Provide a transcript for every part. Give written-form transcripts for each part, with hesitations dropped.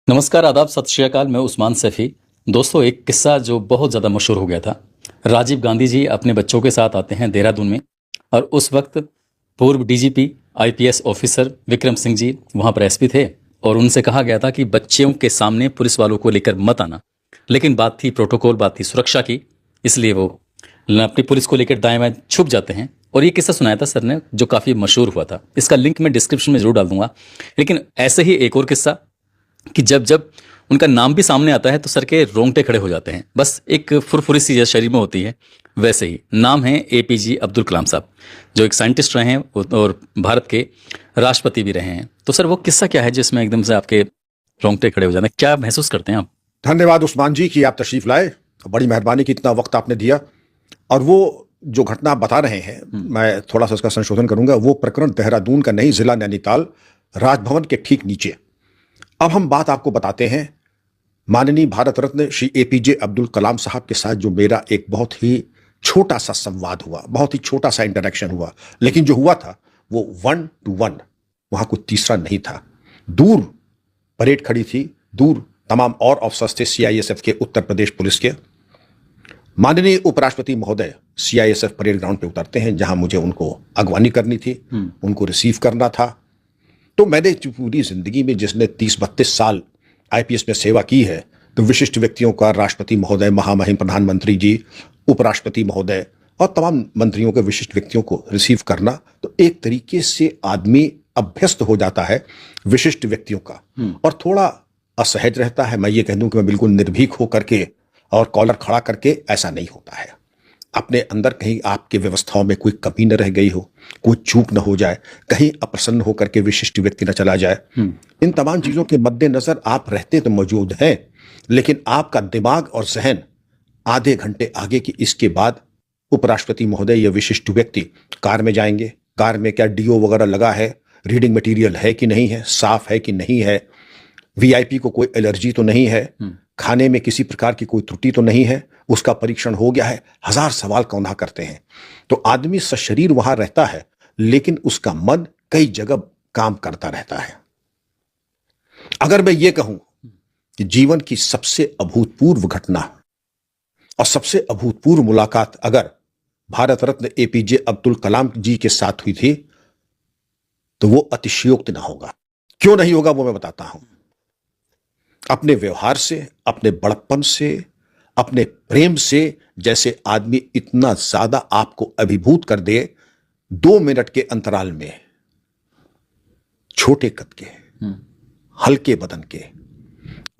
नमस्कार, आदाब, सत श्री अकाल। मैं उस्मान सैफी। दोस्तों, एक किस्सा जो बहुत ज़्यादा मशहूर हो गया था। राजीव गांधी जी अपने बच्चों के साथ आते हैं देहरादून में, और उस वक्त पूर्व DGP IPS officer Vikram Singh ji वहाँ पर एसपी थे, और उनसे कहा गया था कि बच्चों के सामने पुलिस वालों को लेकर मत आना। लेकिन बात थी प्रोटोकॉल, बात थी सुरक्षा की, इसलिए वो अपनी पुलिस को लेकर दाएं बाएं छुप जाते हैं। और ये किस्सा सुनाया था सर ने, जो काफ़ी मशहूर हुआ था। इसका लिंक मैं डिस्क्रिप्शन में जरूर डाल दूंगा। लेकिन ऐसे ही एक और किस्सा कि जब जब उनका नाम भी सामने आता है तो सर के रोंगटे खड़े हो जाते हैं। बस एक फुरफुरी सी शरीर में होती है। वैसे ही नाम है एपीजे अब्दुल कलाम साहब, जो एक साइंटिस्ट रहे हैं और भारत के राष्ट्रपति भी रहे हैं। तो सर, वो किस्सा क्या है जिसमें एकदम से आपके रोंगटे खड़े हो जाते हैं? क्या महसूस करते हैं आप? धन्यवाद उस्मान जी कि आप तशरीफ लाए। बड़ी मेहरबानी कि इतना वक्त आपने दिया। और वो जो घटना आप बता रहे हैं, मैं थोड़ा सा उसका संशोधन करूंगा। वो प्रकरण देहरादून का नहीं, जिला नैनीताल, राजभवन के ठीक नीचे। अब हम बात आपको बताते हैं माननीय भारत रत्न श्री एपीजे अब्दुल कलाम साहब के साथ जो मेरा एक बहुत ही छोटा सा संवाद हुआ, बहुत ही छोटा सा इंटरेक्शन हुआ। लेकिन जो हुआ था वो 1 to 1, वहां कोई तीसरा नहीं था। दूर परेड खड़ी थी, दूर तमाम और ऑफिसर्स थे सीआईएसएफ के, उत्तर प्रदेश पुलिस के। माननीय उपराष्ट्रपति महोदय सीआईएसएफ परेड ग्राउंड पे उतरते हैं, जहां मुझे उनको अगवानी करनी थी, उनको रिसीव करना था। तो मैंने पूरी जिंदगी में, जिसने 30-32 साल आईपीएस में सेवा की है, तो विशिष्ट व्यक्तियों का, राष्ट्रपति महोदय, महामहिम प्रधानमंत्री जी, उपराष्ट्रपति महोदय और तमाम मंत्रियों के, विशिष्ट व्यक्तियों को रिसीव करना, तो एक तरीके से आदमी अभ्यस्त हो जाता है विशिष्ट व्यक्तियों का, और थोड़ा असहज रहता है। मैं ये कह दूं कि मैं बिल्कुल निर्भीक हो करके और कॉलर खड़ा करके, ऐसा नहीं होता है। अपने अंदर कहीं आपके व्यवस्थाओं में कोई कमी न रह गई हो, कोई चूक न हो जाए, कहीं अप्रसन्न होकर के विशिष्ट व्यक्ति न चला जाए। इन तमाम चीजों के मद्देनजर आप रहते तो मौजूद हैं, लेकिन आपका दिमाग और जहन आधे घंटे आगे की। इसके बाद उपराष्ट्रपति महोदय या विशिष्ट व्यक्ति कार में जाएंगे। कार में क्या डीओ वगैरह लगा है, रीडिंग मटीरियल है कि नहीं है, साफ है कि नहीं है, वीआईपी को कोई एलर्जी तो नहीं है, खाने में किसी प्रकार की कोई त्रुटि तो नहीं है, उसका परीक्षण हो गया है। हजार सवाल कौंधा करते हैं। तो आदमी सशरीर वहां रहता है, लेकिन उसका मन कई जगह काम करता रहता है। अगर मैं ये कहूं कि जीवन की सबसे अभूतपूर्व घटना और सबसे अभूतपूर्व मुलाकात अगर भारत रत्न एपीजे अब्दुल कलाम जी के साथ हुई थी, तो वो अतिशयोक्ति ना होगा। क्यों नहीं होगा वो मैं बताता हूं। अपने व्यवहार से, अपने बड़प्पन से, अपने प्रेम से, जैसे आदमी इतना ज्यादा आपको अभिभूत कर दे 2 मिनट के अंतराल में, छोटे कद के, हल्के बदन के,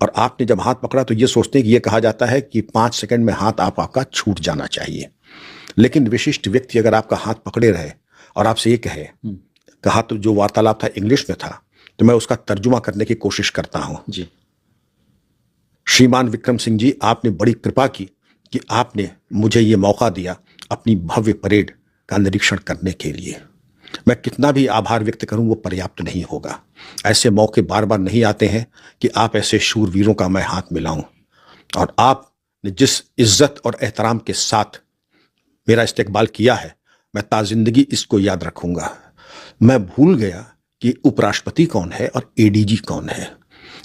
और आपने जब हाथ पकड़ा तो ये सोचते हैं कि ये कहा जाता है कि 5 सेकंड में हाथ आपका छूट जाना चाहिए। लेकिन विशिष्ट व्यक्ति अगर आपका हाथ पकड़े रहे और आपसे ये कहा, तो जो वार्तालाप था इंग्लिश में था, तो मैं उसका तर्जुमा करने की कोशिश करता हूं जी। श्रीमान विक्रम सिंह जी, आपने बड़ी कृपा की कि आपने मुझे ये मौका दिया अपनी भव्य परेड का निरीक्षण करने के लिए। मैं कितना भी आभार व्यक्त करूं वो पर्याप्त नहीं होगा। ऐसे मौके बार बार नहीं आते हैं कि आप ऐसे शूरवीरों का मैं हाथ मिलाऊं। और आपने जिस इज्जत और एहतराम के साथ मेरा इस्तेकबाल किया है, मैं ताजिंदगी इसको याद रखूंगा। मैं भूल गया कि उपराष्ट्रपति कौन है और एडीजी कौन है।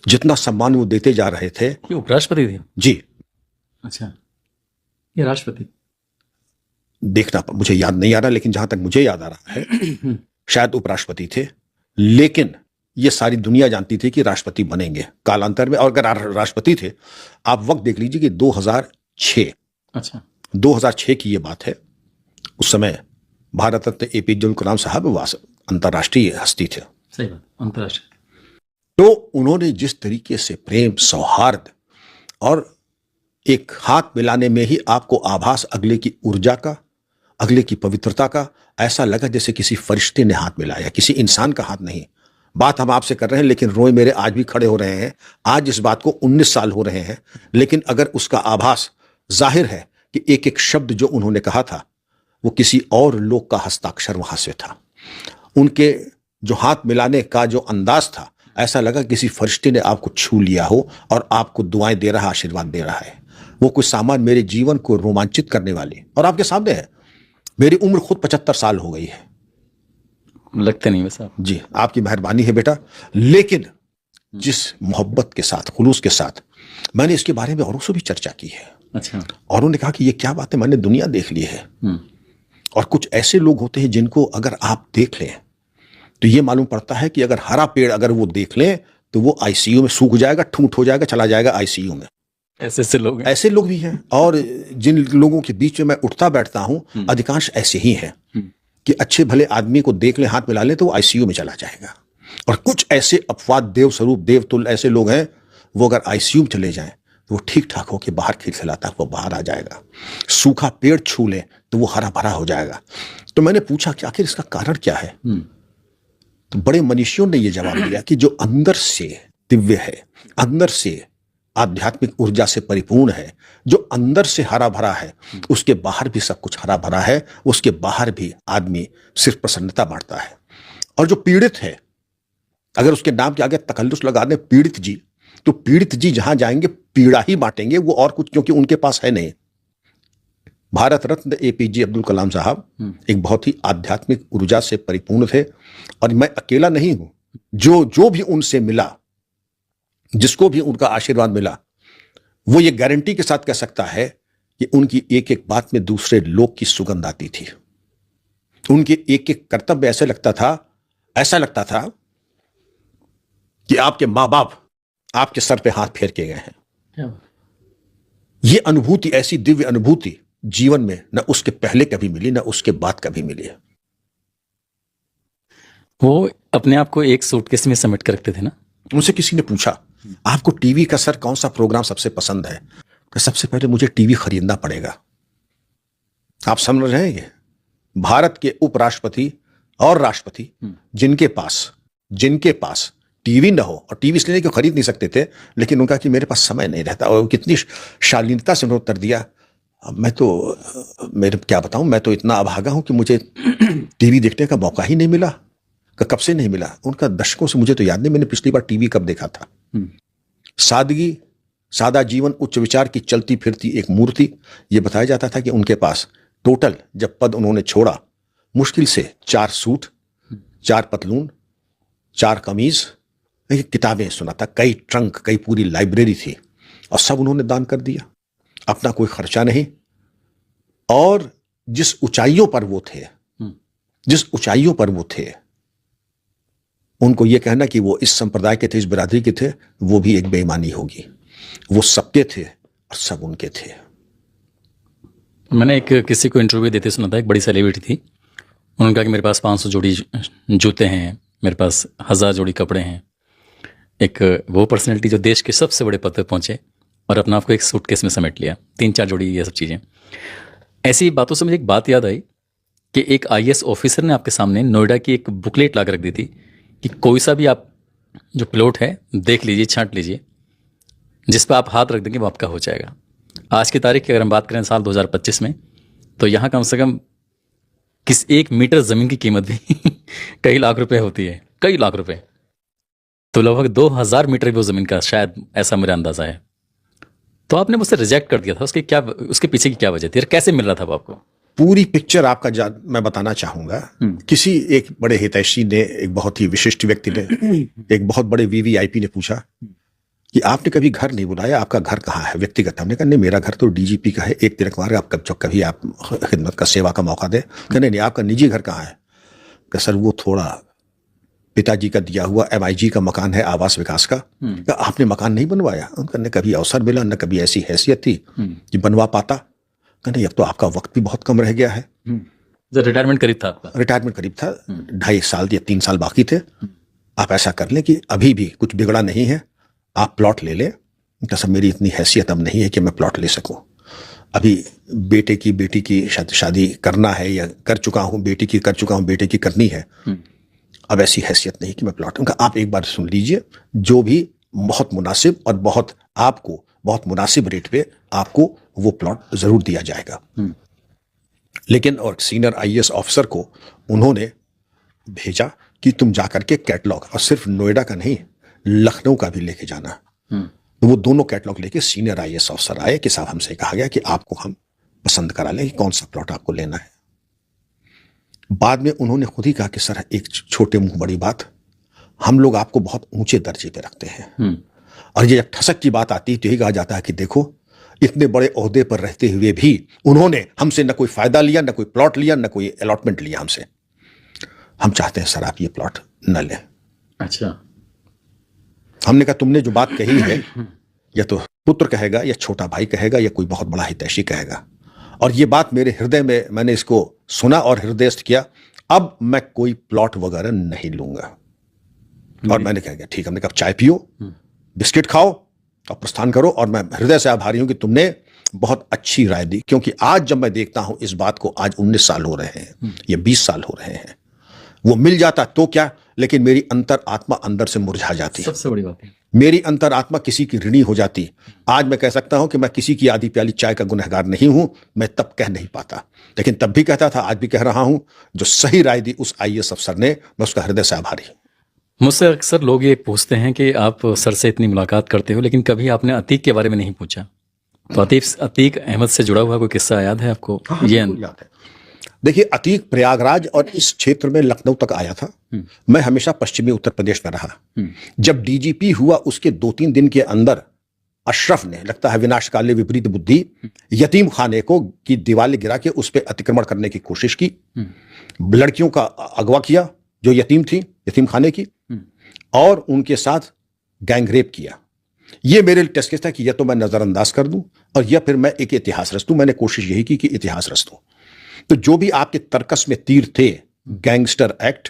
जितना सम्मान वो देते जा रहे थे। ये उपराष्ट्रपति थे जी? अच्छा, ये राष्ट्रपति देखना मुझे याद नहीं आ रहा, लेकिन जहां तक मुझे याद आ रहा है शायद उपराष्ट्रपति थे। लेकिन ये सारी दुनिया जानती थी कि राष्ट्रपति बनेंगे कालांतर में। और अगर राष्ट्रपति थे, आप वक्त देख लीजिए कि 2006। अच्छा, 2006 की ये बात है। उस समय भारत रत्न एपीजे अब्दुल कलाम साहब अंतर्राष्ट्रीय हस्ती थे। सही बात, अंतर्राष्ट्रीय। तो उन्होंने जिस तरीके से प्रेम, सौहार्द और एक हाथ मिलाने में ही आपको आभास अगले की ऊर्जा का, अगले की पवित्रता का, ऐसा लगा जैसे किसी फरिश्ते ने हाथ मिलाया, किसी इंसान का हाथ नहीं। बात हम आपसे कर रहे हैं, लेकिन रोए मेरे आज भी खड़े हो रहे हैं। आज इस बात को 19 साल हो रहे हैं, लेकिन अगर उसका आभास जाहिर है कि एक एक शब्द जो उन्होंने कहा था वो किसी और लोग का हस्ताक्षर वहां से था। उनके जो हाथ मिलाने का जो अंदाज था, ऐसा लगा किसी फरिश्ते ने आपको छू लिया हो और आपको दुआएं दे रहा, आशीर्वाद दे रहा है। वो कुछ सामान मेरे जीवन को रोमांचित करने वाली, और आपके सामने है। मेरी उम्र खुद 75 साल हो गई है। लगते नहीं वैसा जी, आपकी मेहरबानी है बेटा। लेकिन जिस मोहब्बत के साथ, खुलूस के साथ मैंने इसके बारे में औरों से भी चर्चा की है। अच्छा। और उन्होंने कहा कि ये क्या बात है, मैंने दुनिया देख ली है। और कुछ ऐसे लोग होते हैं जिनको अगर आप देख लें तो ये मालूम पड़ता है कि अगर हरा पेड़ अगर वो देख लें तो वो आईसीयू में सूख जाएगा, ठूंठ हो जाएगा, चला जाएगा आईसीयू में। ऐसे लोग हैं। ऐसे लोग भी हैं। और जिन लोगों के बीच में मैं उठता बैठता हूं अधिकांश ऐसे ही हैं कि अच्छे भले आदमी को देख ले, हाथ मिला ले तो वो आईसीयू में चला जाएगा। और कुछ ऐसे अपवाद, देव स्वरूप, देवतुल्य ऐसे लोग हैं, वो अगर आईसीयू में चले जाएं तो वो ठीक ठाक होकर बाहर खिलखिलाता वो बाहर आ जाएगा। सूखा पेड़ छू ले तो वो हरा भरा हो जाएगा। तो मैंने पूछा कि आखिर इसका कारण क्या है। तो बड़े मनीषियों ने ये जवाब दिया कि जो अंदर से दिव्य है, अंदर से आध्यात्मिक ऊर्जा से परिपूर्ण है, जो अंदर से हरा भरा है, उसके बाहर भी सब कुछ हरा भरा है। उसके बाहर भी आदमी सिर्फ प्रसन्नता बांटता है। और जो पीड़ित है, अगर उसके नाम के आगे तकल्लुस लगा दें पीड़ित जी, तो पीड़ित जी जहां जाएंगे पीड़ा ही बांटेंगे, वो और कुछ, क्योंकि उनके पास है नहीं। भारत रत्न एपीजे अब्दुल कलाम साहब एक बहुत ही आध्यात्मिक ऊर्जा से परिपूर्ण थे। और मैं अकेला नहीं हूं, जो भी उनसे मिला, जिसको भी उनका आशीर्वाद मिला, वो ये गारंटी के साथ कह सकता है कि उनकी एक एक बात में दूसरे लोग की सुगंध आती थी। उनके एक एक कर्तव्य ऐसा लगता था कि आपके मां बाप आपके सर पे हाथ फेर के गए हैं। ये अनुभूति, ऐसी दिव्य अनुभूति जीवन में न उसके पहले कभी मिली, न उसके बाद कभी मिली है। वो अपने आप को एक सूटकेस में समेट कर रखते थे ना। मुझसे किसी ने पूछा, आपको टीवी का सर कौन सा प्रोग्राम सबसे पसंद है? तो सबसे पहले मुझे टीवी खरीदना पड़ेगा। आप समझ रहे हैं, भारत के उपराष्ट्रपति और राष्ट्रपति जिनके पास टीवी न हो, और टीवी इसलिए कि खरीद नहीं सकते थे, लेकिन उनका कि मेरे पास समय नहीं रहता। और कितनी शालीनता से उन्होंने उत्तर दिया, मेरे क्या बताऊं, मैं तो इतना अभागा हूं कि मुझे टीवी देखने का मौका ही नहीं मिला। कब से नहीं मिला? उनका दशकों से मुझे तो याद नहीं मैंने पिछली बार टीवी कब देखा था। सादगी, सादा जीवन, उच्च विचार की चलती फिरती एक मूर्ति। ये बताया जाता था कि उनके पास टोटल, जब पद उन्होंने छोड़ा, मुश्किल से 4 सूट, 4 पतलून, 4 कमीज, किताबें सुना था, कई ट्रंक, कई पूरी लाइब्रेरी थी, और सब उन्होंने दान कर दिया। अपना कोई खर्चा नहीं। और जिस ऊंचाइयों पर वो थे, उनको यह कहना कि वो इस संप्रदाय के थे, इस बिरादरी के थे, वो भी एक बेईमानी होगी। वो सबके थे और सब उनके थे। मैंने एक किसी को इंटरव्यू देते सुना था, एक बड़ी सेलिब्रिटी थी। उन्होंने कहा कि मेरे पास 500 जोड़ी जूते हैं, मेरे पास 1000 जोड़ी कपड़े हैं। एक वो पर्सनैलिटी जो देश के सबसे बड़े पद पर पहुंचे और अपना आपको एक सूटकेस में समेट लिया, 3-4 जोड़ी, ये सब चीज़ें। ऐसी बातों से मुझे एक बात याद आई कि एक आईएएस ऑफिसर ने आपके सामने नोएडा की एक बुकलेट ला कर रख दी थी कि कोई सा भी आप जो प्लॉट है देख लीजिए, छांट लीजिए, जिस पर आप हाथ रख देंगे वो आपका हो जाएगा। आज की तारीख की अगर हम बात करें साल 2025 में, तो यहाँ कम से कम 1 मीटर ज़मीन की कीमत भी कई लाख रुपए होती है, कई लाख रुपए। तो लगभग 2000 मीटर भी वो ज़मीन का, शायद, ऐसा मेरा अंदाज़ा है। तो आपने मुझसे रिजेक्ट कर दिया था, उसके पीछे की क्या वजह थी और कैसे मिल रहा था वो आपको? पूरी पिक्चर आपका मैं बताना चाहूंगा। किसी एक बड़े हितैषी ने, एक बहुत ही विशिष्ट व्यक्ति ने, एक बहुत बड़े वीवीआईपी ने पूछा कि आपने कभी घर नहीं बुलाया, आपका घर कहाँ है व्यक्तिगत? हमने कहा नहीं, मेरा घर तो डीजीपी का है, एक तिरकवार, आप कभी आप खिदमत का, सेवा का मौका दे। कहने नहीं, आपका निजी घर कहाँ है? कि सर वो थोड़ा पिताजी का दिया हुआ MIG का मकान है, आवास विकास का। आपने मकान नहीं बनवाया? उनका न कभी अवसर मिला, न कभी ऐसी हैसियत थी कि बनवा पाता। कहने अब तो आपका वक्त भी बहुत कम रह गया है। रिटायरमेंट करीब था आपका? रिटायरमेंट करीब था, 2.5 साल या 3 साल बाकी थे। आप ऐसा कर लें कि अभी भी कुछ बिगड़ा नहीं है, आप प्लॉट ले लें। तो सब मेरी इतनी हैसियत अब नहीं है कि मैं प्लॉट ले सकूं। अभी बेटी की शादी करना है, या कर चुका हूं, बेटी की कर चुका हूं, बेटे की करनी है। अब ऐसी हैसियत नहीं कि मैं प्लॉट। उनका आप एक बार सुन लीजिए, जो भी बहुत मुनासिब और बहुत मुनासिब रेट पे आपको वो प्लॉट जरूर दिया जाएगा। लेकिन और सीनियर IAS ऑफिसर को उन्होंने भेजा कि तुम जाकर के कैटलॉग, और सिर्फ नोएडा का नहीं, लखनऊ का भी लेके जाना। तो वो दोनों कैटलॉग लेके सीनियर IAS ऑफिसर आए कि साहब, हमसे कहा गया कि आपको हम पसंद करा लें कि कौन सा प्लॉट आपको लेना है। बाद में उन्होंने खुद ही कहा कि सर, एक छोटे मुंह बड़ी बात, हम लोग आपको बहुत ऊंचे दर्जे पे रखते हैं। और ये जब ठसक की बात आती है तो यही कहा जाता है कि देखो, इतने बड़े ओहदे पर रहते हुए भी उन्होंने हमसे न कोई फायदा लिया, न कोई प्लॉट लिया, न कोई अलॉटमेंट लिया हमसे। हम चाहते हैं सर आप ये प्लॉट न लें। अच्छा। हमने कहा तुमने जो बात कही है या तो पुत्र कहेगा या छोटा भाई कहेगा या कोई बहुत बड़ा हितैषी कहेगा, और ये बात मेरे हृदय में, मैंने इसको सुना और हृदयस्थ किया। अब मैं कोई प्लॉट वगैरह नहीं लूंगा। और मैंने कहा ठीक, हमने कहा चाय पियो, बिस्किट खाओ और प्रस्थान करो। और मैं हृदय से आभारी हूं कि तुमने बहुत अच्छी राय दी, क्योंकि आज जब मैं देखता हूं इस बात को, आज 19 साल हो रहे हैं या 20 साल हो रहे हैं, वो मिल जाता तो क्या, लेकिन मेरी अंतर आत्मा अंदर से मुरझा जाती। सबसे बड़ी बात है, मेरी अंतर आत्मा किसी की ऋणी हो जाती। आज मैं कह सकता हूं कि मैं किसी की आधी प्याली चाय का गुनहगार नहीं हूं। मैं तब कह नहीं पाता, लेकिन तब भी कहता था, आज भी कह रहा हूं, जो सही राय दी उस आईएएस अफसर ने, मैं उसका हृदय से आभारी हूं। मुझसे अक्सर लोग ये पूछते हैं कि आप सर से इतनी मुलाकात करते हो, लेकिन कभी आपने अतीक के बारे में नहीं पूछा। तो अतीक अहमद से जुड़ा हुआ कोई किस्सा याद है आपको? ये याद है। देखिए, अतीक प्रयागराज और इस क्षेत्र में लखनऊ तक आया था। मैं हमेशा पश्चिमी उत्तर प्रदेश में रहा। जब डीजीपी हुआ उसके 2-3 दिन के अंदर अशरफ ने, लगता है विनाशकाले विपरीत बुद्धि, यतीम खाने को की दीवार गिरा के उस पर अतिक्रमण करने की कोशिश की। लड़कियों का अगवा किया जो यतीम थी, यतीम खाने की, और उनके साथ गैंग रेप किया। ये मेरे लिए टेस्ट केस था कि यह तो मैं नजरअंदाज कर दूं और या फिर मैं एक इतिहास रच दूं। मैंने कोशिश यही की कि इतिहास रच दूं। तो जो भी आपके तर्कस में तीर थे, गैंगस्टर एक्ट,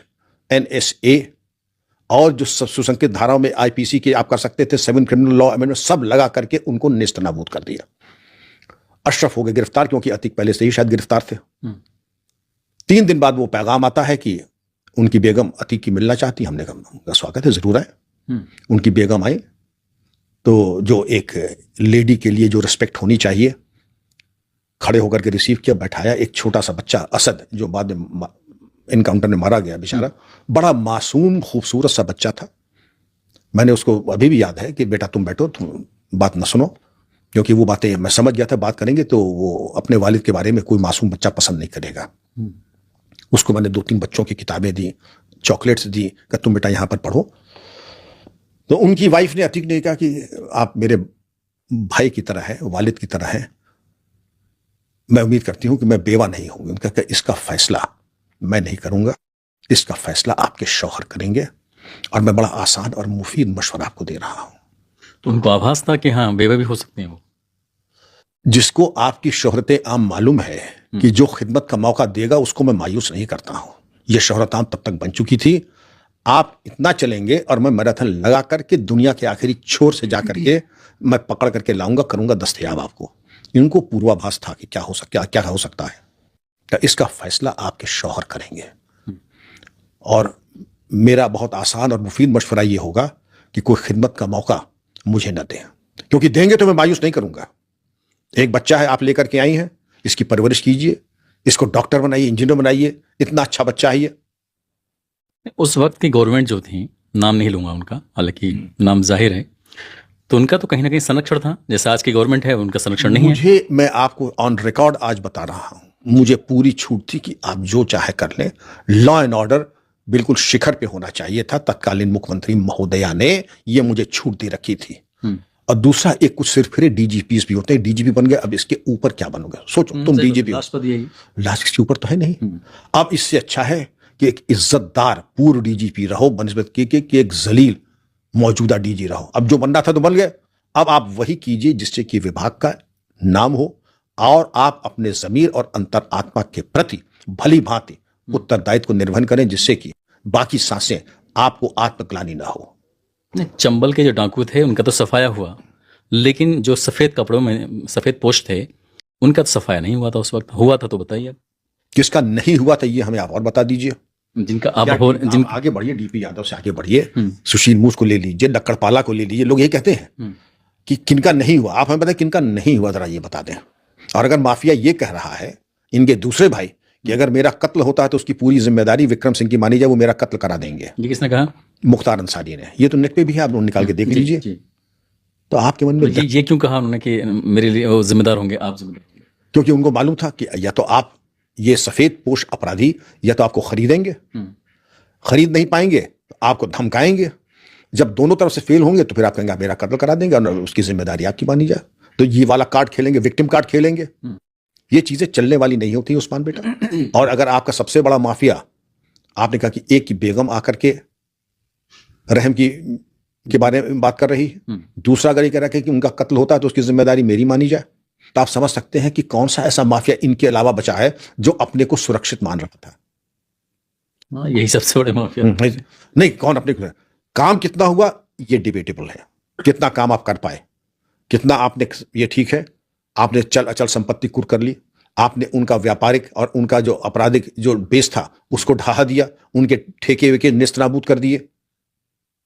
एनएसए और जो सुसंकेत धाराओं में आईपीसी के आप कर सकते थे, 7 क्रिमिनल लॉ अमेंडमेंट, सब लगा करके उनको नेस्तनाबूद कर दिया। अशरफ हो गए गिरफ्तार, क्योंकि अतीक पहले से ही शायद गिरफ्तार थे। 3 दिन बाद वो पैगाम आता है कि उनकी बेगम अतीक की मिलना चाहती। हमने कहा स्वागत है, जरूर आए। उनकी बेगम आई तो जो एक लेडी के लिए जो रिस्पेक्ट होनी चाहिए, खड़े होकर के रिसीव किया, बैठाया। एक छोटा सा बच्चा असद, जो बाद में इनकाउंटर में मारा गया बेचारा, बड़ा मासूम खूबसूरत सा बच्चा था। मैंने उसको अभी भी याद है कि बेटा तुम बैठो, तुम बात न सुनो, क्योंकि वो बातें मैं समझ गया था, बात करेंगे तो वो अपने वालिद के बारे में कोई मासूम बच्चा पसंद नहीं करेगा। उसको मैंने 2-3 बच्चों की किताबें दी, चॉकलेट्स दी, कि तुम बेटा यहां पर पढ़ो। तो उनकी वाइफ ने, अतीक ने कहा कि आप मेरे भाई की तरह है, वालिद की तरह है, मैं उम्मीद करती हूं कि मैं बेवा नहीं हूं। उनका कहा इसका फैसला मैं नहीं करूंगा, इसका फैसला आपके शौहर करेंगे, और मैं बड़ा आसान और मुफीद मशवरा आपको दे रहा हूं। तो उनको आभास था कि हाँ बेवा भी हो सकते हैं वो। जिसको आपकी शोहरत आम मालूम है कि जो खिदमत का मौका देगा उसको मैं मायूस नहीं करता हूं। यह शोहरत आम तब तक बन चुकी थी। आप इतना चलेंगे और मैं मैराथन लगा करके दुनिया के आखिरी छोर से जाकर के मैं पकड़ करके लाऊंगा, करूंगा दस्तयाब आपको। इनको पूर्वाभास था कि क्या हो सकता है। तो इसका फैसला आपके शौहर करेंगे, और मेरा बहुत आसान और मुफीद मशवरा ये होगा कि कोई खिदमत का मौका मुझे न दें, क्योंकि देंगे तो मैं मायूस नहीं करूंगा। एक बच्चा है, आप लेकर के आई हैं, इसकी परवरिश कीजिए, इसको डॉक्टर बनाइए, इंजीनियर बनाइए, इतना अच्छा बच्चा है ये। उस वक्त की गवर्नमेंट जो थी, नाम नहीं लूंगा उनका, हालांकि नाम जाहिर है, तो उनका तो कहीं ना कहीं संरक्षण था, जैसे आज की गवर्नमेंट है उनका संरक्षण नहीं है। मैं आपको ऑन रिकॉर्ड आज बता रहा हूं, मुझे पूरी छूट थी कि आप जो चाहे कर लें। लॉ एंड ऑर्डर बिल्कुल शिखर पे होना चाहिए था। तत्कालीन मुख्यमंत्री महोदया ने ये मुझे छूट दे रखी थी। और दूसरा, एक कुछ सिर्फ फिर डीजीपीस भी होते हैं, डीजीपी बन गए, अब इसके ऊपर क्या बनोगे? सोचो, तुम डीजीपी लास्ट इसके ऊपर तो है नहीं। अब इससे अच्छा है कि एक इज्जतदार पूर्व डीजीपी रहो बनस्बत के कि एक जलील मौजूदा डीजी रहो। अब जो बनना था तो बन गए, अब आप वही कीजिए जिससे कि विभाग का नाम हो और आप अपने जमीर और अंतर आत्मा के प्रति भली भांति उत्तरदायित्व को निर्वहन करें, जिससे कि बाकी सांसें आपको आत्मग्लानि ना हो। चंबल के जो डाकू थे उनका तो सफाया हुआ, लेकिन जो सफेद कपड़ों में सफेद पोश थे उनका तो सफाया नहीं हुआ था उस वक्त। हुआ था तो बताइए। किसका नहीं हुआ था ये हमें आप और बता दीजिए। जिनका अब आगे बढ़िए, डीपी यादव से आगे बढ़िए, सुशील मूस को ले लीजिए, लक्कड़पाला को ले लीजिए। लोग ये कहते हैं कि किनका नहीं हुआ, आप हमें बताएं किनका नहीं हुआ, जरा ये बता दें। और अगर माफिया ये कह रहा है इनके दूसरे भाई कि अगर मेरा कत्ल होता है तो उसकी पूरी जिम्मेदारी विक्रम सिंह की मानी जाए, वो मेरा कत्ल करा देंगे। ये किसने कहा? मुख्तार अंसारी ने। ये तो नेट पे भी है, आप निकाल के देख लीजिए। तो आपके मन में ये क्यों कहा उन्होंने कि मेरे लिए वो जिम्मेदार होंगे, आप जिम्मेदार? क्योंकि उनको मालूम था कि या तो आप ये सफेद पोश अपराधी या तो आपको खरीदेंगे, खरीद नहीं पाएंगे तो आपको धमकाएंगे। जब दोनों तरफ से फेल होंगे तो फिर आप कहेंगे मेरा कत्ल करा देंगे और उसकी जिम्मेदारी आपकी मानी जाए। तो ये वाला कार्ड खेलेंगे, विक्टिम कार्ड खेलेंगे। ये चीजें चलने वाली नहीं होती उस्मान बेटा। और अगर आपका सबसे बड़ा माफिया, आपने कहा कि एक की बेगम आकर के रहम के बारे में बात कर रही है, दूसरा अगर ये कह रहा है कि उनका कत्ल होता है तो उसकी जिम्मेदारी मेरी मानी जाए, तो आप समझ सकते हैं कि कौन सा ऐसा माफिया इनके अलावा बचा है जो अपने को सुरक्षित मान रहा था। हाँ, यही सबसे बड़े माफिया। नहीं, कौन अपने को, काम कितना हुआ ये डिबेटेबल है, कितना काम आप कर पाए, कितना आपने, ये ठीक है, आपने चल अचल संपत्ति कुर्क कर ली, आपने उनका व्यापारिक और उनका जो आपराधिक जो बेस था उसको ढहा दिया, उनके ठेके वेके नेस्तनाबूद कर दिए।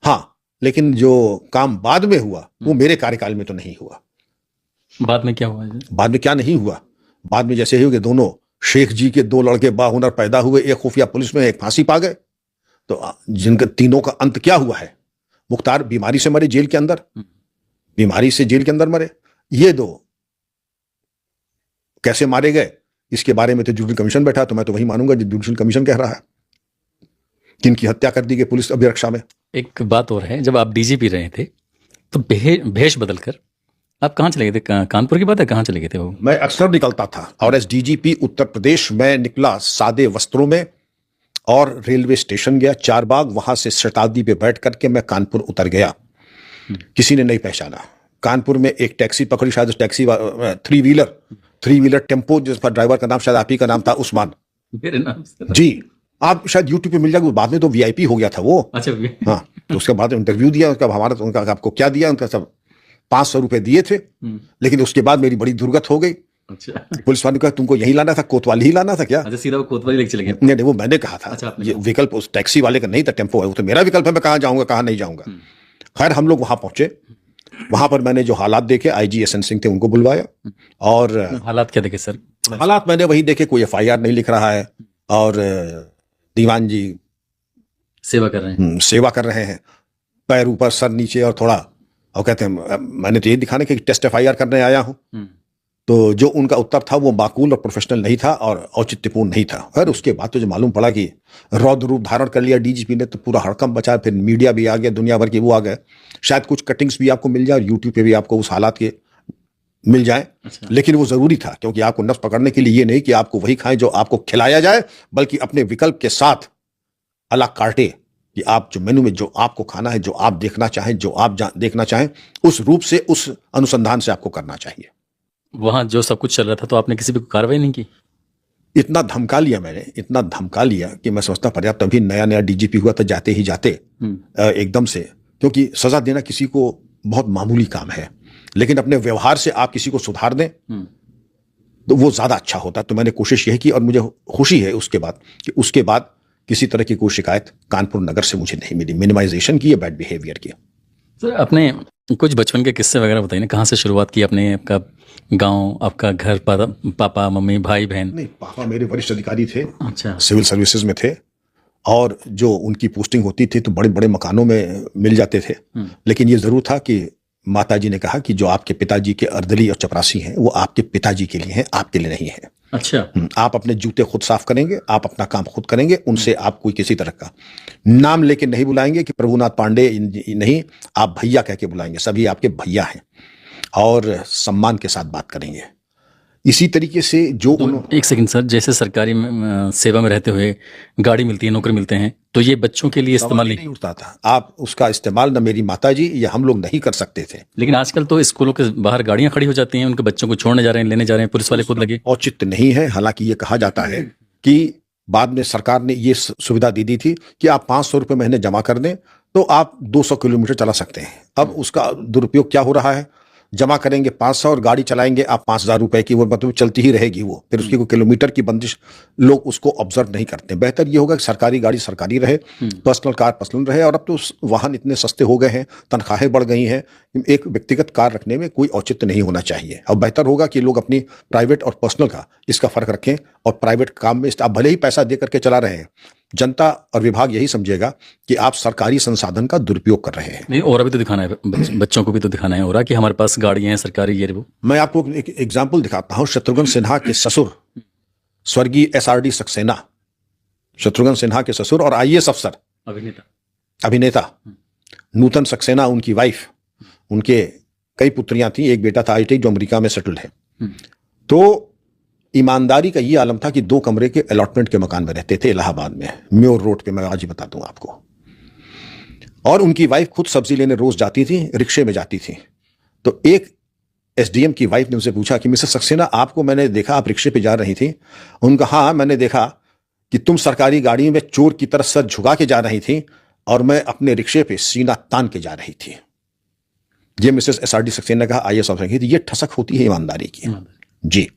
हाँ, लेकिन जो काम बाद में हुआ वो मेरे कार्यकाल में तो नहीं हुआ। बाद में क्या हुआ? बाद में क्या नहीं हुआ? बाद में जैसे ही दोनों शेख जी के दो लड़के बाहुनर पैदा हुए, एक खुफिया पुलिस में, एक फांसी पा गए, तो जिनके तीनों का अंत क्या हुआ है? मुख्तार बीमारी से मरे, जेल के अंदर, बीमारी से जेल के अंदर मरे। ये दो कैसे मारे गए इसके बारे में तो जुडिशल कमीशन बैठा, तो मैं तो वही मानूंगा जो जुडिशल कमीशन कह रहा है कि इनकी हत्या कर दी गई पुलिस अभिरक्षा में। एक बात और है, जब आप डीजीपी रहे थे तो भेष बदलकर आप कहाँ चले गए थे? कानपुर की बात है, कहाँ चले गए थे वो? मैं अक्सर निकलता था और एस डीजीपी उत्तर प्रदेश में निकला सादे वस्त्रों में, और रेलवे स्टेशन गया चारबाग, वहां से शताब्दी पे बैठ करके मैं कानपुर उतर गया। किसी ने नहीं पहचाना। कानपुर में एक टैक्सी पकड़ी, शायद टैक्सी थ्री व्हीलर टेम्पो, जिसका ड्राइवर का नाम शायद आप ही का नाम था, उस्मान। मेरे नाम से? जी, आप शायद यूट्यूब पे मिल जाएगा, बाद में तो वीआईपी हो गया था वो। अच्छा। हाँ, तो उसके बाद इंटरव्यू दिया उसका, हमारा तो उनका आपको क्या दिया, उनका सब 500 रुपए दिए थे, लेकिन उसके बाद मेरी बड़ी दुर्गत हो गई। अच्छा। पुलिस वाले ने कहा तुमको यही लाना था, कोतवाली ही लाना था क्या? अच्छा, सीधा वो कोतवाली लेके चले गए? नहीं, वो मैंने कहा था। अच्छा, ये विकल्प उस टैक्सी वाले का नहीं था, टेम्पो है, वो तो मेरा विकल्प है, मैं कहाँ जाऊंगा कहाँ नहीं जाऊंगा। खैर हम लोग वहां पहुंचे, वहां पर मैंने जो हालात देखे, आईजी एसएन सिंह थे, उनको बुलवाया। और हालात क्या देखे सर? हालात मैंने वही देखे, कोई एफआईआर नहीं लिख रहा है, और दीवान जी सेवा कर रहे हैं, सेवा कर रहे हैं, पैर ऊपर सर नीचे, और थोड़ा, और कहते हैं मैंने तो ये दिखाने के टेस्ट एफआईआर करने आया हूं। तो जो उनका उत्तर था वो माकूल और प्रोफेशनल नहीं था और औचित्यपूर्ण नहीं था। फिर उसके बाद तो जो मालूम पड़ा कि रौद्र रूप धारण कर लिया डीजीपी ने, तो पूरा हड़कंप बचा। फिर मीडिया भी आ गया, दुनिया भर के वो आ गए, शायद कुछ कटिंग्स भी आपको मिल जाए और यूट्यूब पे भी आपको उस हालात के मिल जाए। अच्छा। लेकिन वो जरूरी था, क्योंकि आपको नफ्स पकड़ने के लिए ये नहीं कि आपको वही खाएं जो आपको खिलाया जाए, बल्कि अपने विकल्प के साथ अलग काटे कि आप जो मेनू में जो आपको खाना है, जो आप देखना चाहें, जो आप देखना चाहें, उस रूप से, उस अनुसंधान से आपको करना चाहिए। वहां जो सब कुछ चल रहा था, तो आपने किसी पे कार्रवाई नहीं की? इतना धमका लिया मैंने, इतना धमका लिया कि मैं समझता पर्याप्त। तभी नया नया डीजीपी हुआ, तो जाते ही जाते एकदम से, क्योंकि सजा देना किसी को बहुत मामूली काम है, लेकिन अपने व्यवहार से आप किसी को सुधार दें तो वो ज्यादा अच्छा होता। तो मैंने कोशिश यही की, और मुझे खुशी है उसके बाद कि उसके बाद किसी तरह की कोई शिकायत कानपुर नगर से मुझे नहीं मिली, मिनिमाइजेशन की या बैड बिहेवियर की। सर, अपने कुछ बचपन के किस्से वगैरह बताइए ना, कहाँ से शुरुआत की आपने? आपका गांव, आपका घर, पापा मम्मी, भाई बहन? नहीं, पापा मेरे वरिष्ठ अधिकारी थे। अच्छा। सिविल सर्विसेज में थे, और जो उनकी पोस्टिंग होती थी तो बड़े बड़े मकानों में मिल जाते थे। लेकिन ये जरूर था कि माताजी ने कहा कि जो आपके पिताजी के अर्दली और चपरासी हैं वो आपके पिताजी के लिए हैं, आपके लिए नहीं है। अच्छा। आप अपने जूते खुद साफ करेंगे, आप अपना काम खुद करेंगे, उनसे आप कोई किसी तरह का नाम लेके नहीं बुलाएंगे कि प्रभुनाथ पांडे, नहीं, आप भैया कह के बुलाएंगे, सभी आपके भैया हैं, और सम्मान के साथ बात करेंगे। इसी तरीके से जो एक सेकंड सर, जैसे सरकारी सेवा में रहते हुए गाड़ी मिलती है, नौकरी मिलते हैं, तो ये बच्चों के लिए इस्तेमाल नहीं उठता था। आप उसका इस्तेमाल न मेरी माताजी या हम लोग नहीं कर सकते थे। लेकिन आजकल तो स्कूलों के बाहर गाड़ियां खड़ी हो जाती हैं, उनके बच्चों को छोड़ने जा रहे हैं, लेने जा रहे हैं, पुलिस वाले खुद लगे। औचित्य नहीं है। हालांकि ये कहा जाता है कि बाद में सरकार ने ये सुविधा दी थी कि आप 500 रुपये महीने जमा कर दें तो आप 200 किलोमीटर चला सकते हैं। अब उसका दुरुपयोग क्या हो रहा है, जमा करेंगे 500 और गाड़ी चलाएंगे आप 5,000 रुपए की, वो मतलब चलती ही रहेगी वो, फिर उसकी कोई किलोमीटर की बंदिश लोग उसको ऑब्जर्व नहीं करते। बेहतर ये होगा कि सरकारी गाड़ी सरकारी रहे, पर्सनल कार पर्सनल रहे। और अब तो वाहन इतने सस्ते हो गए हैं, तनख्वाहें बढ़ गई हैं, एक व्यक्तिगत कार रखने में कोई औचित्य नहीं होना चाहिए। अब बेहतर होगा कि लोग अपनी प्राइवेट और पर्सनल का इसका फर्क रखें, और प्राइवेट काम में आप भले ही पैसा दे करके चला रहे हैं, जनता और विभाग यही समझेगा कि आप सरकारी संसाधन का दुरुपयोग कर रहे हैं। नहीं, और भी तो दिखाना है, बच्चों को भी तो दिखाना है और कि हमारे पास गाड़ियां हैं सरकारी, ये वो। मैं आपको एक एग्जाम्पल दिखाता हूं। शत्रुघ्न सिन्हा के ससुर स्वर्गीय SRD सक्सेना, शत्रुघ्न सिन्हा के ससुर और IAS अफसर, अभिनेता, अभिनेता नूतन सक्सेना, उनकी वाइफ, उनके कई पुत्रियां थी, एक बेटा था आईटी जो अमेरिका में सेटल्ड है। तो ईमानदारी का ये आलम था कि 2 कमरे के अलॉटमेंट के मकान में रहते थे इलाहाबाद में, म्योर रोड पे, मैं आज ही बता दूंगा आपको। और उनकी वाइफ खुद सब्जी लेने रोज जाती थी, रिक्शे में जाती थी। तो एक एसडीएम की वाइफ ने उनसे पूछा कि मिसेस सक्सेना, आपको मैंने देखा आप रिक्शे पे जा रही थी। उनका हाँ, मैंने देखा कि तुम सरकारी गाड़ी में चोर की तरह सर झुका के जा रही थी और मैं अपने रिक्शे पे सीना तान के जा रही थी। ये मिसेस एसआरडी सक्सेना ने कहा, आईएएस ऑफिसर की, ये ठसक होती है ईमानदारी की जी।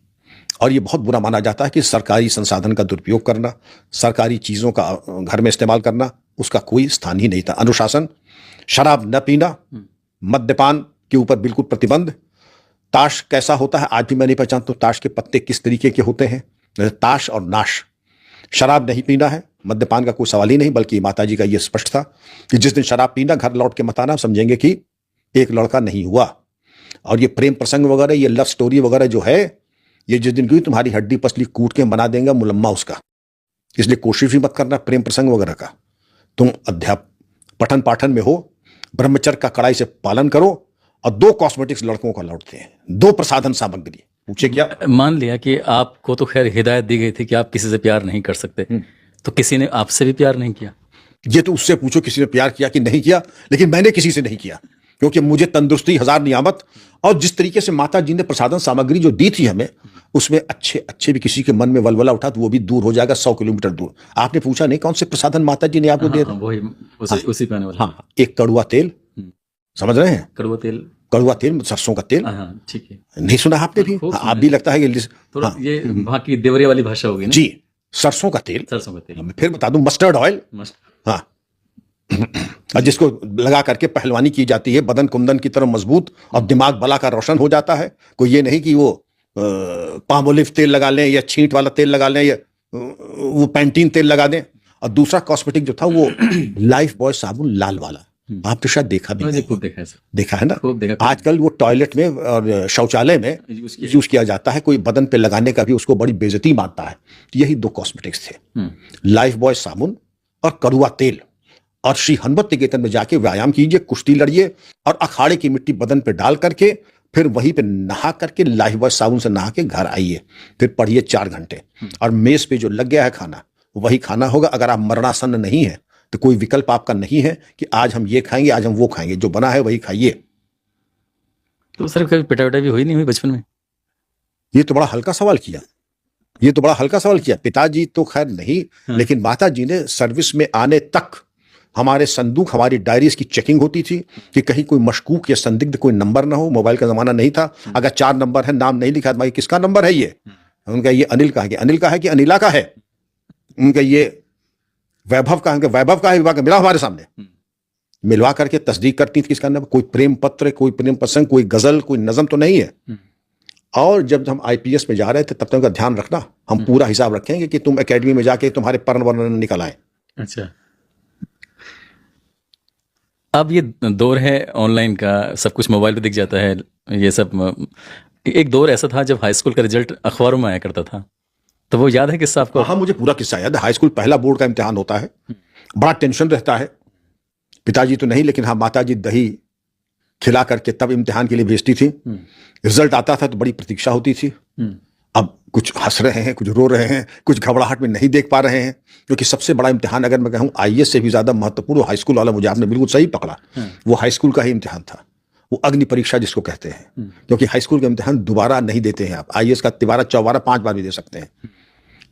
और ये बहुत बुरा माना जाता है कि सरकारी संसाधन का दुरुपयोग करना, सरकारी चीजों का घर में इस्तेमाल करना, उसका कोई स्थान ही नहीं था। अनुशासन, शराब न पीना, मद्यपान के ऊपर बिल्कुल प्रतिबंध। ताश कैसा होता है आज भी मैं नहीं पहचानता, ताश के पत्ते किस तरीके के होते हैं, ताश और नाश। शराब नहीं पीना है, मद्यपान का कोई सवाल ही नहीं, बल्कि माताजी का यह स्पष्ट था कि जिस दिन शराब पीना, घर लौट के मत आना, समझेंगे कि एक लड़का नहीं हुआ। और ये प्रेम प्रसंग वगैरह, ये लव स्टोरी वगैरह जो है, ये जिस दिन की तुम्हारी हड्डी पसली कूट के बना देंगे मुलम्मा उसका, इसलिए कोशिश भी मत करना प्रेम प्रसंग वगैरह का। तुम पठन पाठन में हो, ब्रह्मचर्य का कड़ाई से पालन करो। और 2 कॉस्मेटिक्स लड़कों को लौटते हैं, 2 प्रसाधन सामग्री। पूछे क्या? मान लिया कि आपको तो खैर हिदायत दी गई थी कि आप किसी से प्यार नहीं कर सकते, तो किसी ने आपसे भी प्यार नहीं किया? ये तो उससे पूछो किसी ने प्यार किया कि नहीं किया, लेकिन मैंने किसी से नहीं किया, क्योंकि मुझे तंदुरुस्ती 1000 नियामत। और जिस तरीके से माता जी ने प्रसाधन सामग्री जो दी थी हमें, उसमें अच्छे भी किसी के मन में वलवला उठा तो वो भी दूर हो जाएगा 100 किलोमीटर दूर। आपने पूछा नहीं कौन से प्रसाधन माता जी ने आपको दिए थे? उसी पे आने वाला। हाँ, एक कड़ुआ तेल, समझ रहे हैं? कड़ुआ तेल, सरसों का तेल। ठीक है, नहीं सुना आपने भी? आप भी लगता है कि थोड़ा ये वहाँ की देवरिया वाली भाषा होगी ना? जी, सरसों का तेल। फिर बता दूं, मस्टर्ड ऑयल। हाँ, और जिसको लगा करके पहलवानी की जाती है, बदन कुंदन की तरह मजबूत और दिमाग भला का रोशन हो जाता है। कोई ये नहीं कि वो पामोलिव तेल लगा लें या छींट वाला तेल लगा लें या वो पैंटीन तेल लगा दें। और दूसरा कॉस्मेटिक जो था वो लाइफ बॉय साबुन लाल वाला, आपने शायद देखा भी नहीं। देखा है ना? आजकल वो टॉयलेट में और शौचालय में यूज किया जाता है, कोई बदन पे लगाने का भी उसको बड़ी बेइज्जती मानता है। यही 2 कॉस्मेटिक्स थे, लाइफ बॉय साबुन और कड़ुआ तेल। और श्री हनुमत निकेतन में जाके व्यायाम कीजिए, कुश्ती लड़िए और अखाड़े की मिट्टी बदन पे डाल करके फिर वहीं पे नहा करके लाइफ बॉय साबुन से नहा के घर आइए, फिर पढ़िए 4 घंटे। और मेज पे जो लग गया है खाना, वही खाना होगा। अगर आप मरणासन्न नहीं है तो कोई विकल्प आपका नहीं है कि आज हम ये खाएंगे, आज हम वो खाएंगे, जो बना है वही खाइए। तो सर कभी पिटाई भी हुई नहीं हुई बचपन में? ये तो बड़ा हल्का सवाल किया। पिताजी तो खैर नहीं, लेकिन माता जी ने सर्विस में आने तक हमारे संदूक, हमारी डायरीज की चेकिंग होती थी कि कहीं कोई मशकूक या संदिग्ध कोई नंबर ना हो। मोबाइल का जमाना नहीं था। अगर 4 नंबर है, नाम नहीं लिखा, भाई किसका नंबर है ये? उनका ये अनिल का है कि अनिला का है। उनका ये वैभव का है, विभाग मिला हमारे सामने, मिलवा करके तस्दीक करती थी किसका नंबर। कोई प्रेम पत्र, कोई प्रेम प्रसंग, कोई गजल, कोई नज़म तो नहीं है। और जब हम आईपीएस में जा रहे थे तब तक का ध्यान रखना, हम पूरा हिसाब रखेंगे कि तुम एकेडमी में जाके तुम्हारे पर्ण वर्ण निकल आए। अच्छा, अब ये दौर है ऑनलाइन का, सब कुछ मोबाइल पे दिख जाता है ये सब। एक दौर ऐसा था जब हाई स्कूल का रिजल्ट अखबारों में आया करता था, तो वो याद है किस्सा आपको? हाँ, मुझे पूरा किस्सा याद है। हाई स्कूल पहला बोर्ड का इम्तिहान होता है, बड़ा टेंशन रहता है। पिताजी तो नहीं, लेकिन हाँ माताजी दही खिला करके तब इम्तिहान के लिए भेजती थी। रिजल्ट आता था तो बड़ी प्रतीक्षा होती थी। अब कुछ हंस रहे हैं, कुछ रो रहे हैं, कुछ घबराहट में नहीं देख पा रहे हैं, क्योंकि सबसे बड़ा इम्तिहान अगर मैं कहूँ आईएएस से भी ज्यादा महत्वपूर्ण हाई स्कूल वाला, मुझे आपने बिल्कुल सही पकड़ा, वो हाई स्कूल का ही इम्तिहान था। वो अग्नि परीक्षा जिसको कहते हैं, क्योंकि हाई स्कूल का इम्तिहान दोबारा नहीं देते हैं आप। आईएएस का 13, 14, 5 बार भी दे सकते हैं।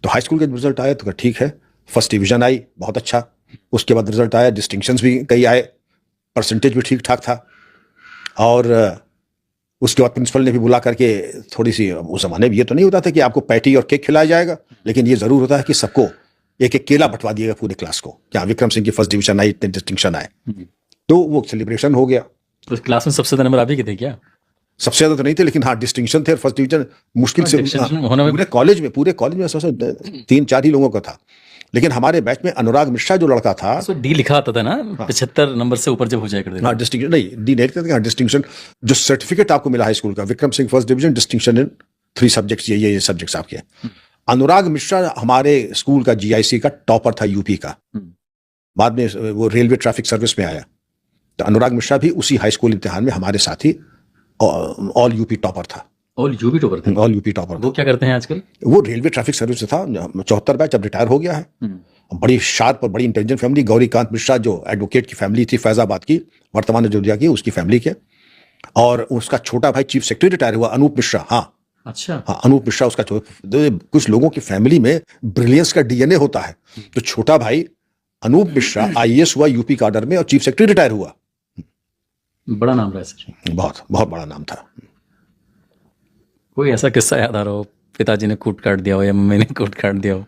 तो हाई स्कूल का रिजल्ट आया तो ठीक है, फर्स्ट डिवीजन आई, बहुत अच्छा। उसके बाद रिजल्ट आया, डिस्टिंक्शंस भी कई आए, परसेंटेज भी ठीक ठाक था। और उसके बाद प्रिंसिपल ने भी बुला करके थोड़ी सी, उस जमाने में ये तो नहीं होता था कि आपको पैटी और केक खिलाया जाएगा, लेकिन ये जरूर होता है कि सबको एक एक केला बंटवा दिएगा पूरे क्लास को। क्या विक्रम सिंह की फर्स्ट डिवीजन आई, इतने डिस्टिंक्शन आए, तो वो सेलिब्रेशन हो गया। तो क्लास में सबसे ज्यादा नंबर आप ही के थे क्या? सबसे ज्यादा तो नहीं थे, लेकिन हाँ डिस्टिंक्शन थे। फर्स्ट डिवीजन मुश्किल से पूरे कॉलेज में 3-4 ही लोगों का था। लेकिन हमारे बैच में अनुराग मिश्रा जो लड़का था, डी लिखा आता था ना, 75 नंबर से ऊपर जब हो जाया करते थे। हाँ, डिस्टिंक्शन नहीं, डी नहीं कहते हैं, डिस्टिंक्शन। जो सर्टिफिकेट आपको मिला हाई स्कूल का, Vikram Singh first division, distinction in 3 subjects, ये सब्जेक्ट्स आपके। अनुराग मिश्रा हमारे स्कूल का जीआईसी का टॉपर था, यूपी का, बाद में वो रेलवे ट्रैफिक सर्विस में आया। तो अनुराग मिश्रा भी उसी हाई स्कूल इम्तिहान में हमारे साथ ही ऑल यूपी टॉपर था। ऑल यूपी टॉपर थे? All UP topper. वो क्या करते हैं आजकल? वो रेलवे ट्रैफिक सर्विस से था, 74 बैच, अब रिटायर हो गया है। बड़ी शार्प और बड़ी इंटेलिजेंट फैमिली। गौरीकांत मिश्रा जो एडवोकेट की फैमिली थी फैजाबाद की, वर्तमान अयोध्या की, उसकी फैमिली के। और उसका छोटा भाई चीफ सेक्रेटरी रिटायर हुआ, अनूप मिश्रा। हाँ अच्छा। हाँ, अनूप मिश्रा उसका कुछ लोगों की फैमिली में ब्रिलियंस का डीएनए होता है। तो छोटा भाई अनूप मिश्रा आईएएस हुआ यूपी काडर में और चीफ सेक्रेटरी रिटायर हुआ। बड़ा नाम रहा है सर। बहुत बहुत बड़ा नाम था। कोई ऐसा किस्सा याद आ रहा हो, पिताजी ने कूट काट दिया हो या मम्मी ने कूट काट दिया हो?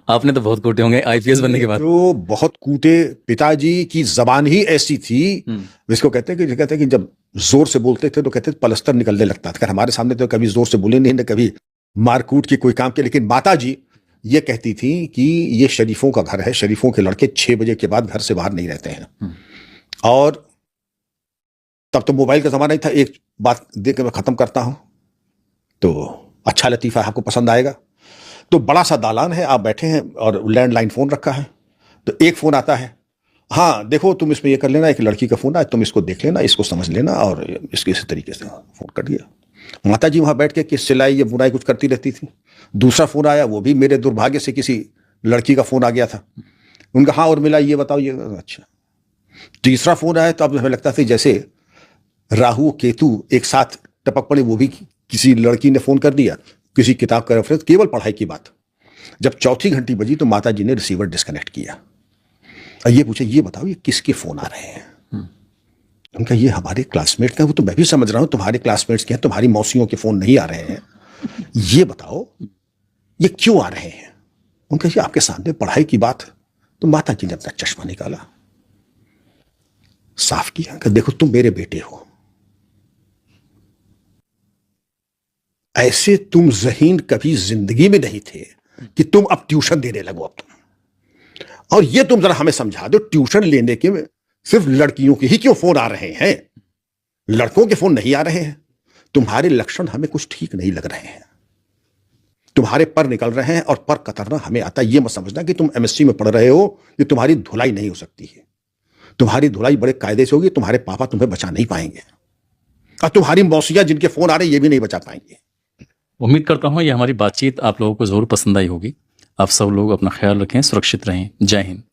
आपने तो बहुत कूटे होंगे आईपीएस बनने के बाद। तो बहुत कूटे। पिताजी की जबान ही ऐसी थी, जिसको कहते हैं कि जब जोर से बोलते थे तो कहते थे पलस्तर निकलने लगता था। हमारे सामने तो कभी जोर से बोले नहीं, न कभी मारकूट की कोई काम किया। लेकिन माता जी ये कहती थी कि ये शरीफों का घर है, शरीफों के लड़के 6 बजे के बाद घर से बाहर नहीं रहते हैं। और तब तो मोबाइल का जमाना ही था। एक बात देख के मैं खत्म करता हूं, तो अच्छा लतीफा आपको पसंद आएगा। तो बड़ा सा दालान है, आप बैठे हैं और लैंडलाइन फोन रखा है। तो एक फोन आता है, हाँ देखो तुम इसमें ये कर लेना, एक लड़की का फोन आया, तुम इसको देख लेना, इसको समझ लेना, और इसके इस तरीके से फोन कर दिया। माता जी वहां बैठ के किस सिलाई या बुनाई कुछ करती रहती थी। दूसरा फोन आया, वो भी मेरे दुर्भाग्य से किसी लड़की का फोन आ गया था। उनका हाँ और मिला, ये बताओ ये। अच्छा। तीसरा फोन आया तो अब हमें लगता था जैसे राहु केतु एक साथ टपक पड़े। वो भी किसी लड़की ने फोन कर दिया, किसी किताब का रेफरेंस, केवल पढ़ाई की बात। जब चौथी घंटी बजी तो माता जी ने रिसीवर डिस्कनेक्ट किया और ये पूछे, ये बताओ ये किसके फोन आ रहे हैं? उनका ये हमारे क्लासमेट का। वो तो मैं भी समझ रहा हूं तुम्हारे क्लासमेट्स के हैं, तुम्हारी मौसियों के फोन नहीं आ रहे हैं, ये बताओ ये क्यों आ रहे हैं? उनका ये आपके सामने पढ़ाई की बात। तो माता जी ने अपना चश्मा निकाला, साफ किया कि देखो तुम मेरे बेटे हो, ऐसे तुम ज़हीन कभी जिंदगी में नहीं थे कि तुम अब ट्यूशन देने लगो। अब तुम, और ये तुम जरा हमें समझा दो, ट्यूशन लेने के सिर्फ लड़कियों के ही क्यों फोन आ रहे हैं, लड़कों के फोन नहीं आ रहे हैं? तुम्हारे लक्षण हमें कुछ ठीक नहीं लग रहे हैं, तुम्हारे पर निकल रहे हैं और पर कतरना हमें आता है। ये मत समझना कि तुम एमएससी में पढ़ रहे हो, ये तुम्हारी धुलाई नहीं हो सकती है। तुम्हारी धुलाई बड़े कायदे से होगी, तुम्हारे पापा तुम्हें बचा नहीं पाएंगे, और तुम्हारी मौसियां जिनके फोन आ रहे हैं ये भी नहीं बचा पाएंगे। उम्मीद करता हूँ ये हमारी बातचीत आप लोगों को जरूर पसंद आई होगी। आप सब लोग अपना ख्याल रखें, सुरक्षित रहें। जय हिंद।